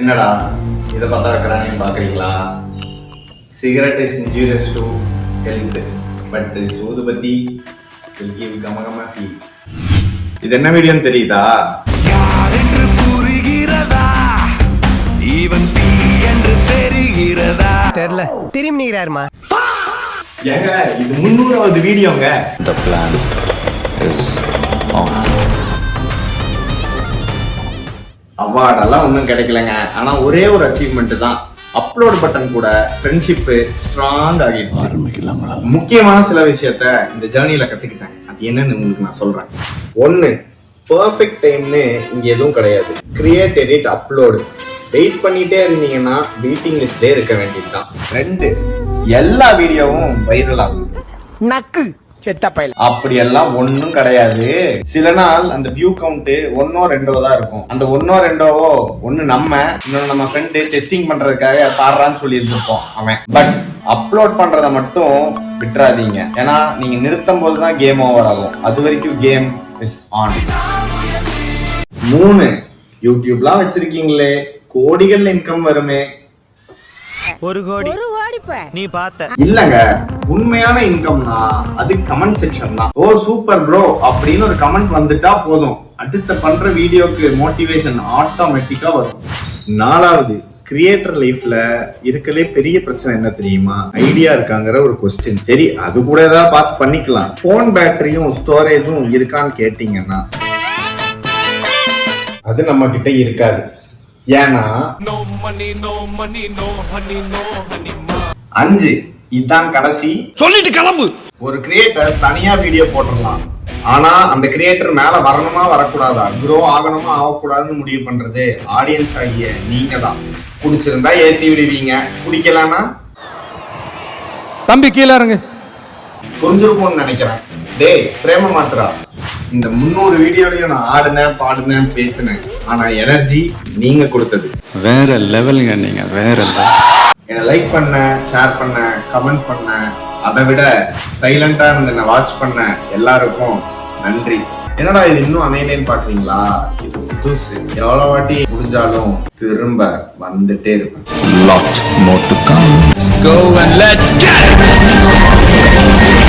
என்னடா இதை பார்த்தா வைக்கிறானேன்னு பார்க்குறீங்களா? Cigarette is injurious to health but ஊதுபத்தி will give கமகம ஃபீல். இது என்ன வீடியோன்னு தெரியுதா? தெரியல திரும்பி நீராருமா ஏங்க இது 300வது வீடியோங்க. The plan is on. அவார்டெல்லாம் ஒன்றும் கிடைக்கலங்க. ஆனால் ஒரே ஒரு அச்சீவ்மெண்ட் தான், அப்லோட் பட்டன் கூட ஃப்ரெண்ட்ஷிப்பு ஸ்ட்ராங் ஆகிடுச்சு. முக்கியமான சில விஷயத்த இந்த ஜேர்னியில கற்றுக்கிட்டேன். அது என்னன்னு உங்களுக்கு நான் சொல்கிறேன். 1, பர்ஃபெக்ட் டைம்னு இங்கே எதுவும் கிடையாது. Create, edit, upload. வெயிட் பண்ணிட்டே இருந்தீங்கன்னா வெயிட்டிங் லிஸ்ட்லேயே இருக்க வேண்டியதுதான். 2, எல்லா வீடியோவும் வைரல் ஆகும். நக்கு செத்த பையல் அப்படியெல்லாம் ஒன்றும் கிடையாது. சில நாள் அந்த வியூ கவுண்ட் 1ஓ 2ஓ தான் இருக்கும். அந்த 1ஓ 2ஓ ஒன்று நம்ம இன்னொன்று நம்ம ஃப்ரெண்டு டெஸ்டிங் பண்றதுக்காக பாடுறான்னு சொல்லி இருந்திருப்போம் அவன். பட் அப்லோட் பண்றதை மட்டும் விட்டுறாதீங்க. ஏன்னா நீங்க நிறுத்தும் போது தான் கேம் ஓவர் ஆகும். அது வரைக்கும் கேம் இஸ் ஆன். 3, யூடியூப்லாம் வச்சிருக்கீங்களே, கோடிகள் இன்கம் வருமே. 1 கோடி நீ பார்த்த இல்லங்க, உண்மையான இன்கம்னா அது கமெண்ட் செக்ஷன் தான். ஓ சூப்பர் ப்ரோ அப்படின்னு ஒரு கமெண்ட் வந்துட்டா போதும், அடுத்த பண்ற வீடியோக்கு மோட்டிவேஷன் ஆட்டோமேட்டிக்கா வரும். 4வது, கிரியேட்டர் லைஃப்ல இருக்கலே பெரிய பிரச்சனை என்ன தெரியுமா? ஐடியா இருக்காங்கிற ஒரு கொஸ்டின். சரி அது கூட ஏதாவது பார்த்து பண்ணிக்கலாம். போன் பேட்டரியும் ஸ்டோரேஜும் இருக்கான்னு கேட்டீங்கன்னா அது நம்ம கிட்ட இருக்காது. ஏன்னா 5, இதான் கடைசி. சொல்லிட்டு கிளம்பு. ஒரு கிரியேட்டர் தனியா வீடியோ போட்டுடலாம். ஆனா அந்த கிரியேட்டர் மேல வரணுமா வரக்கூடாதா, க்ரோ ஆகணுமா ஆகக்கூடாதுன்னு முடிவு பண்றது ஆடியன்ஸ் ஆகிய நீங்க தான். பிடிச்சிருந்தா ஏத்தி விடுவீங்க, பிடிக்கலன்னா தம்பி கீழே இறங்கு. புரிஞ்சிருக்கும்னு நினைக்கிறேன். டேய் ஃப்ரேம மாத்திரா. இந்த 300 வீடியோலயும் நான் ஆடுனேன், பாடுனேன், பேசினேன். ஆனா எனர்ஜி நீங்க கொடுத்தது வேற லெவலுங்க. நீங்க வேற லெவல். என்னை லைக் பண்ண, ஷேர் பண்ண, கமெண்ட் பண்ண, அதை விட சைலண்டா இருந்து என்ன வாட்ச் பண்ண எல்லாருக்கும் நன்றி. என்னடா இது இன்னும் அணையிலேன்னு பாக்குறீங்களா? இது புதுசு. எவ்வளவு வாட்டி முடிஞ்சாலும் திரும்ப வந்துட்டே இருப்பேன். Lot more to come. Let's go and let's get it.